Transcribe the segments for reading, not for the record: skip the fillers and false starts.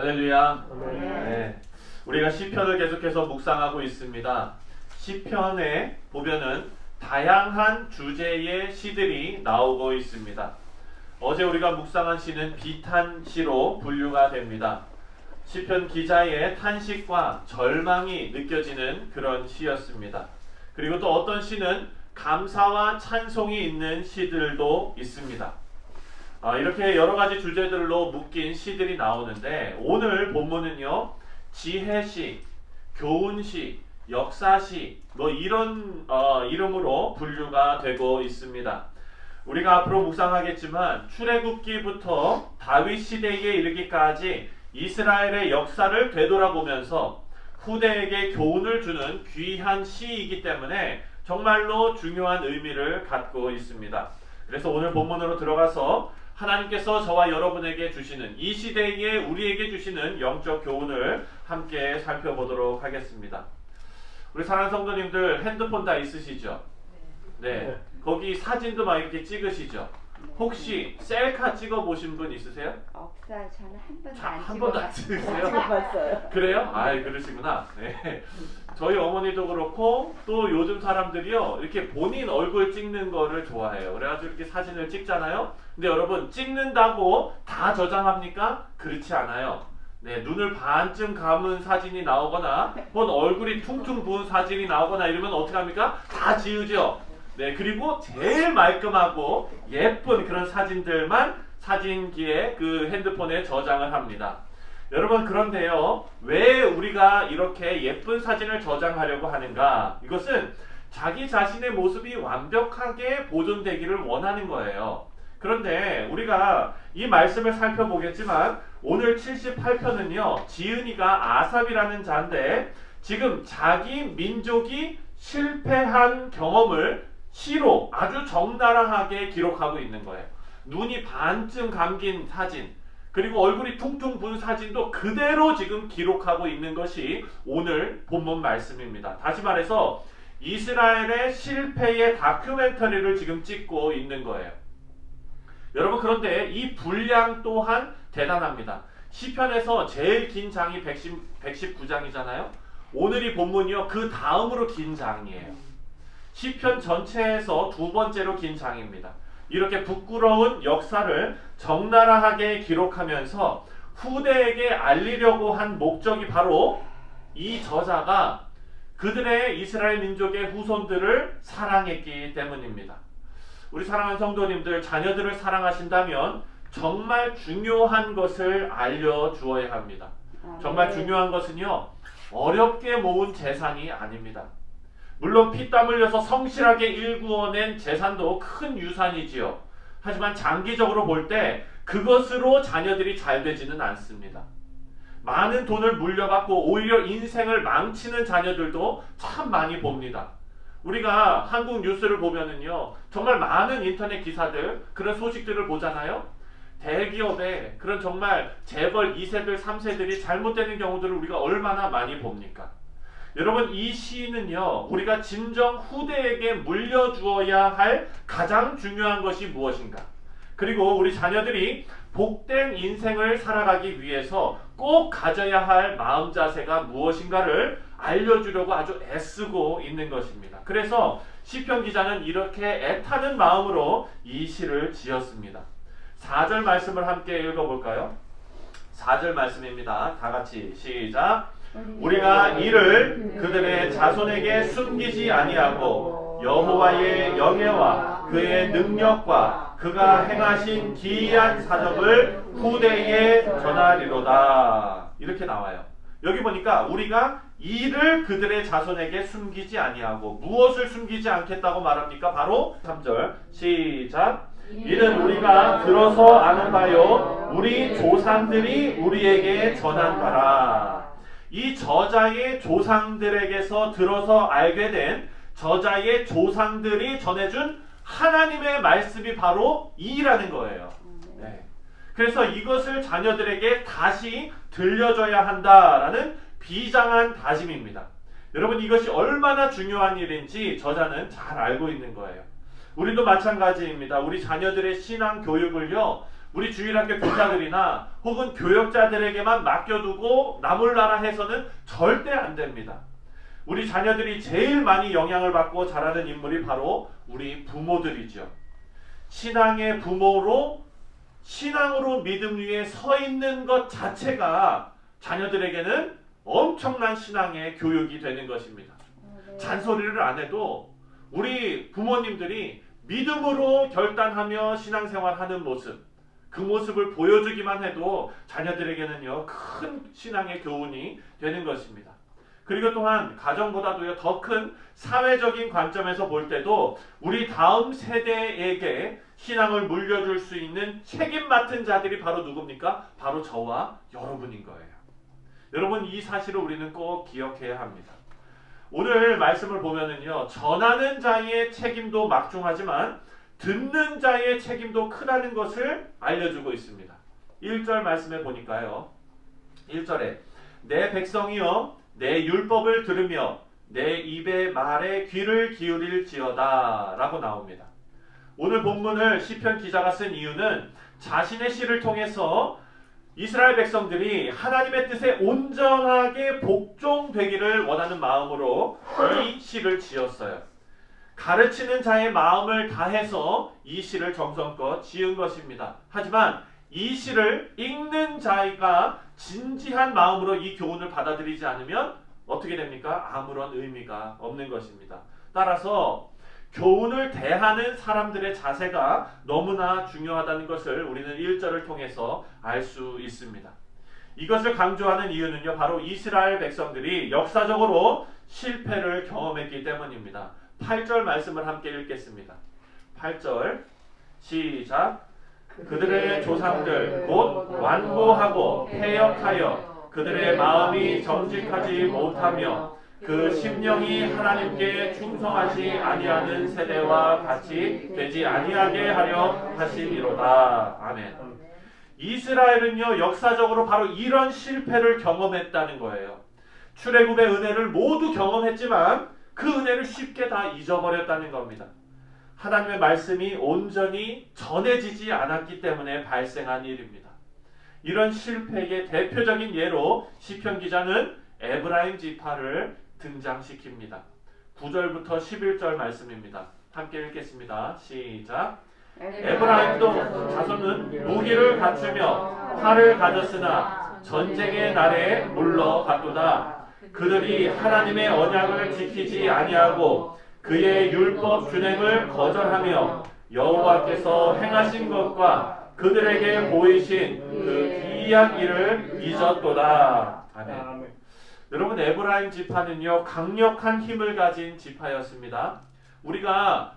할렐루야. 네. 우리가 시편을 계속해서 묵상하고 있습니다. 시편에 보면은 다양한 주제의 시들이 나오고 있습니다. 어제 우리가 묵상한 시는 비탄시로 분류가 됩니다. 시편 기자의 탄식과 절망이 느껴지는 그런 시였습니다. 그리고 또 어떤 시는 감사와 찬송이 있는 시들도 있습니다. 이렇게 여러 가지 주제들로 묶인 시들이 나오는데, 오늘 본문은요, 지혜시, 교훈시, 역사시, 이런 이름으로 분류가 되고 있습니다. 우리가 앞으로 묵상하겠지만 출애굽기부터 다윗 시대에 이르기까지 이스라엘의 역사를 되돌아보면서 후대에게 교훈을 주는 귀한 시이기 때문에 정말로 중요한 의미를 갖고 있습니다. 그래서 오늘 본문으로 들어가서 하나님께서 저와 여러분에게 주시는, 이 시대에 우리에게 주시는 영적 교훈을 함께 살펴보도록 하겠습니다. 우리 사랑하는 성도님들, 핸드폰 다 있으시죠? 네. 거기 사진도 막 이렇게 찍으시죠? 혹시 셀카 찍어보신 분 있으세요? 없어요. 저는 한 번도 안 찍으세요? 찍어봤어요. 그래요? 그러시구나. 네. 저희 어머니도 그렇고 또 요즘 사람들이요, 이렇게 본인 얼굴 찍는 거를 좋아해요. 그래가지고 이렇게 사진을 찍잖아요. 근데 여러분, 찍는다고 다 저장합니까? 그렇지 않아요. 네, 눈을 반쯤 감은 사진이 나오거나 혹은 얼굴이 퉁퉁 부은 사진이 나오거나 이러면 어떻게 합니까? 다 지우죠. 네, 그리고 제일 말끔하고 예쁜 그런 사진들만 사진기에, 그 핸드폰에 저장을 합니다. 여러분, 그런데요, 왜 우리가 이렇게 예쁜 사진을 저장하려고 하는가? 이것은 자기 자신의 모습이 완벽하게 보존되기를 원하는 거예요. 그런데 우리가 이 말씀을 살펴보겠지만, 오늘 78편은요, 지은이가 아삽이라는 자인데 지금 자기 민족이 실패한 경험을 시로 아주 적나라하게 기록하고 있는 거예요. 눈이 반쯤 감긴 사진, 그리고 얼굴이 퉁퉁 부은 사진도 그대로 지금 기록하고 있는 것이 오늘 본문 말씀입니다. 다시 말해서 이스라엘의 실패의 다큐멘터리를 지금 찍고 있는 거예요. 여러분, 그런데 이 분량 또한 대단합니다. 시편에서 제일 긴 장이 119장이잖아요. 오늘 이 본문이요, 그 다음으로 긴 장이에요. 시편 전체에서 두 번째로 긴 장입니다. 이렇게 부끄러운 역사를 적나라하게 기록하면서 후대에게 알리려고 한 목적이 바로 이 저자가 그들의 이스라엘 민족의 후손들을 사랑했기 때문입니다. 우리 사랑하는 성도님들, 자녀들을 사랑하신다면 정말 중요한 것을 알려주어야 합니다. 정말 중요한 것은요, 어렵게 모은 재산이 아닙니다. 물론 피땀 흘려서 성실하게 일구어낸 재산도 큰 유산이지요. 하지만 장기적으로 볼 때 그것으로 자녀들이 잘 되지는 않습니다. 많은 돈을 물려받고 오히려 인생을 망치는 자녀들도 참 많이 봅니다. 우리가 한국 뉴스를 보면은요, 정말 많은 인터넷 기사들, 그런 소식들을 보잖아요. 대기업의 그런 정말 재벌 2세들, 3세들이 잘못되는 경우들을 우리가 얼마나 많이 봅니까? 여러분, 이 시는요, 우리가 진정 후대에게 물려주어야 할 가장 중요한 것이 무엇인가? 그리고 우리 자녀들이 복된 인생을 살아가기 위해서 꼭 가져야 할 마음 자세가 무엇인가를 알려주려고 아주 애쓰고 있는 것입니다. 그래서 시편 기자는 이렇게 애타는 마음으로 이 시를 지었습니다. 4절 말씀을 함께 읽어볼까요? 4절 말씀입니다. 다 같이 시작. 우리가 이를 그들의 자손에게 숨기지 아니하고 여호와의 영예와 그의 능력과 그가 행하신 기이한 사적을 후대에 전하리로다. 이렇게 나와요. 여기 보니까 우리가 이를 그들의 자손에게 숨기지 아니하고, 무엇을 숨기지 않겠다고 말합니까? 바로 3절 시작. 이는 우리가 들어서 아는 바요 우리 조상들이 우리에게 전한 바라. 이 저자의 조상들에게서 들어서 알게 된, 저자의 조상들이 전해준 하나님의 말씀이 바로 이라는 거예요. 네. 그래서 이것을 자녀들에게 다시 들려줘야 한다라는 비장한 다짐입니다. 여러분, 이것이 얼마나 중요한 일인지 저자는 잘 알고 있는 거예요. 우리도 마찬가지입니다. 우리 자녀들의 신앙 교육을요, 우리 주일학교 교사들이나 혹은 교역자들에게만 맡겨두고 나몰라라 해서는 절대 안 됩니다. 우리 자녀들이 제일 많이 영향을 받고 자라는 인물이 바로 우리 부모들이죠. 신앙의 부모로 신앙으로 믿음 위에 서 있는 것 자체가 자녀들에게는 엄청난 신앙의 교육이 되는 것입니다. 잔소리를 안 해도 우리 부모님들이 믿음으로 결단하며 신앙생활하는 모습, 그 모습을 보여주기만 해도 자녀들에게는요 큰 신앙의 교훈이 되는 것입니다. 그리고 또한 가정보다도요 더 큰 사회적인 관점에서 볼 때도 우리 다음 세대에게 신앙을 물려줄 수 있는 책임 맡은 자들이 바로 누굽니까? 바로 저와 여러분인 거예요. 여러분, 이 사실을 우리는 꼭 기억해야 합니다. 오늘 말씀을 보면은요, 전하는 자의 책임도 막중하지만 듣는 자의 책임도 크다는 것을 알려주고 있습니다. 1절 말씀에 보니까요, 1절에 내 백성이여 내 율법을 들으며 내 입의 말에 귀를 기울일지어다 라고 나옵니다. 오늘 본문을 시편 기자가 쓴 이유는 자신의 시를 통해서 이스라엘 백성들이 하나님의 뜻에 온전하게 복종되기를 원하는 마음으로 이 시를 지었어요. 가르치는 자의 마음을 다해서 이 시를 정성껏 지은 것입니다. 하지만 이 시를 읽는 자가 진지한 마음으로 이 교훈을 받아들이지 않으면 어떻게 됩니까? 아무런 의미가 없는 것입니다. 따라서 교훈을 대하는 사람들의 자세가 너무나 중요하다는 것을 우리는 1절을 통해서 알 수 있습니다. 이것을 강조하는 이유는요, 바로 이스라엘 백성들이 역사적으로 실패를 경험했기 때문입니다. 8절 말씀을 함께 읽겠습니다. 8절 시작. 그들의 조상들 곧 완고하고 패역하여 그들의 마음이 정직하지 못하며 그 심령이 하나님께 충성하지 아니하는 세대와 같이 되지 아니하게 하려 하심이로다. 아멘. 이스라엘은요 역사적으로 바로 이런 실패를 경험했다는 거예요. 출애굽의 은혜를 모두 경험했지만 그 은혜를 쉽게 다 잊어버렸다는 겁니다. 하나님의 말씀이 온전히 전해지지 않았기 때문에 발생한 일입니다. 이런 실패의 대표적인 예로 시편 기자는 에브라임 지파를 등장시킵니다. 9절부터 11절 말씀입니다. 함께 읽겠습니다. 시작. 에브라임도 자손은 무기를 갖추며 활을 가졌으나 전쟁의 날에 물러갔도다. 그들이 하나님의 언약을 지키지 아니하고 그의 율법 준행을 거절하며 여호와께서 행하신 것과 그들에게 보이신 그 기이한 일을 잊었도다. 아멘. 여러분, 에브라임 지파는요 강력한 힘을 가진 지파였습니다. 우리가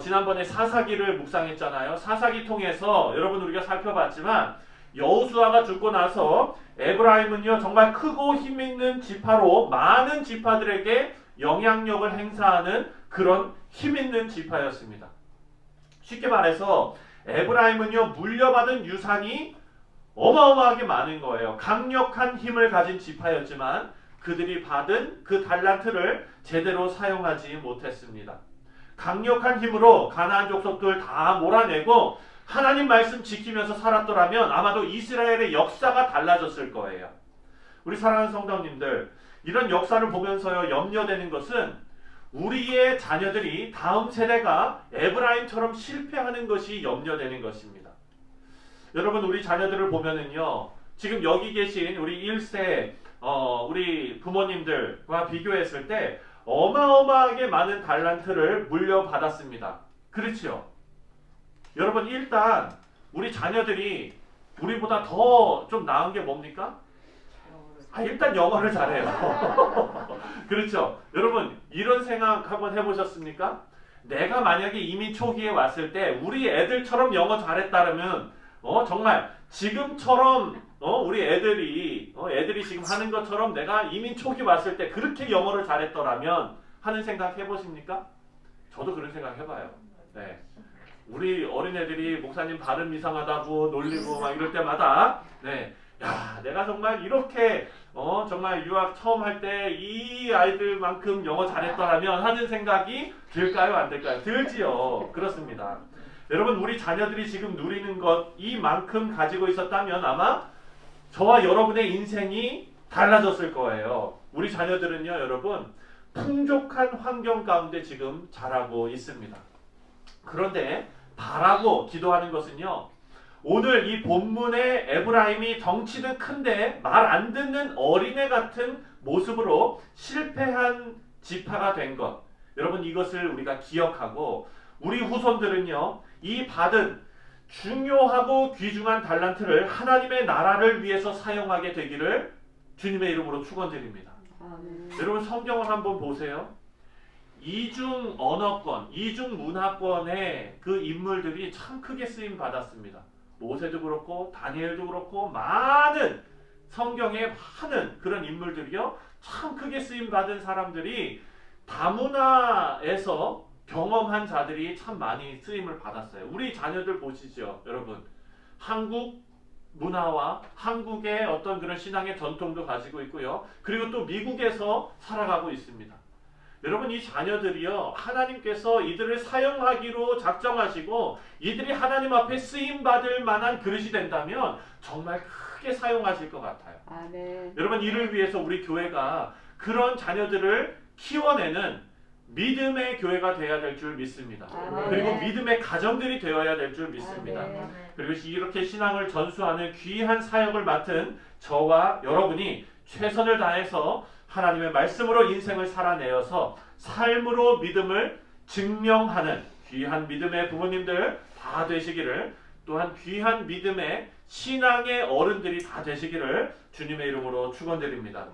지난번에 사사기를 묵상했잖아요. 사사기 통해서 여러분 우리가 살펴봤지만 여호수아가 죽고 나서 에브라임은요 정말 크고 힘있는 지파로 많은 지파들에게 영향력을 행사하는 그런 힘있는 지파였습니다. 쉽게 말해서 에브라임은요 물려받은 유산이 어마어마하게 많은 거예요. 강력한 힘을 가진 지파였지만 그들이 받은 그 달란트를 제대로 사용하지 못했습니다. 강력한 힘으로 가나안 족속들 다 몰아내고 하나님 말씀 지키면서 살았더라면 아마도 이스라엘의 역사가 달라졌을 거예요. 우리 사랑하는 성도님들, 이런 역사를 보면서요 염려되는 것은 우리의 자녀들이 다음 세대가 에브라임처럼 실패하는 것이 염려되는 것입니다. 여러분, 우리 자녀들을 보면은요 지금 여기 계신 우리 1세 우리 부모님들과 비교했을 때 어마어마하게 많은 달란트를 물려받았습니다. 그렇죠? 여러분, 일단 우리 자녀들이 우리보다 더 좀 나은 게 뭡니까? 일단 영어를 잘해요. 그렇죠? 여러분, 이런 생각 한번 해보셨습니까? 내가 만약에 이민 초기에 왔을 때 우리 애들처럼 영어 잘했다면 정말 지금처럼 우리 애들이 지금 하는 것처럼 내가 이민 초기 왔을 때 그렇게 영어를 잘했더라면 하는 생각 해보십니까? 저도 그런 생각 해봐요. 네. 우리 어린애들이 목사님 발음 이상하다고 놀리고 막 이럴 때마다 야, 내가 정말 이렇게 정말 유학 처음 할 때 이 아이들만큼 영어 잘했더라면 하는 생각이 들까요, 안 들까요? 들지요. 그렇습니다. 여러분 우리 자녀들이 지금 누리는 것 이만큼 가지고 있었다면 아마 저와 여러분의 인생이 달라졌을 거예요. 우리 자녀들은요 여러분 풍족한 환경 가운데 지금 자라고 있습니다. 그런데 바라고 기도하는 것은요 오늘 이 본문의 에브라임이 덩치는 큰데 말 안 듣는 어린애 같은 모습으로 실패한 지파가 된 것, 여러분 이것을 우리가 기억하고 우리 후손들은요 이 받은 중요하고 귀중한 달란트를 하나님의 나라를 위해서 사용하게 되기를 주님의 이름으로 축원드립니다. 여러분 성경을 한번 보세요. 이중 언어권, 이중 문화권의 그 인물들이 참 크게 쓰임 받았습니다. 모세도 그렇고 다니엘도 그렇고 많은 성경에 많은 그런 인물들이요 참 크게 쓰임 받은 사람들이 다문화에서 경험한 자들이 참 많이 쓰임을 받았어요. 우리 자녀들 보시죠 여러분. 한국 문화와 한국의 어떤 그런 신앙의 전통도 가지고 있고요. 그리고 또 미국에서 살아가고 있습니다. 여러분 이 자녀들이요 하나님께서 이들을 사용하기로 작정하시고 이들이 하나님 앞에 쓰임받을 만한 그릇이 된다면 정말 크게 사용하실 것 같아요. 여러분 이를 위해서 우리 교회가 그런 자녀들을 키워내는 믿음의 교회가 되어야 될 줄 믿습니다. 그리고 믿음의 가정들이 되어야 될 줄 믿습니다. 그리고 이렇게 신앙을 전수하는 귀한 사역을 맡은 저와 여러분이 최선을 다해서 하나님의 말씀으로 인생을 살아내어서 삶으로 믿음을 증명하는 귀한 믿음의 부모님들 다 되시기를, 또한 귀한 믿음의 신앙의 어른들이 다 되시기를 주님의 이름으로 축원드립니다.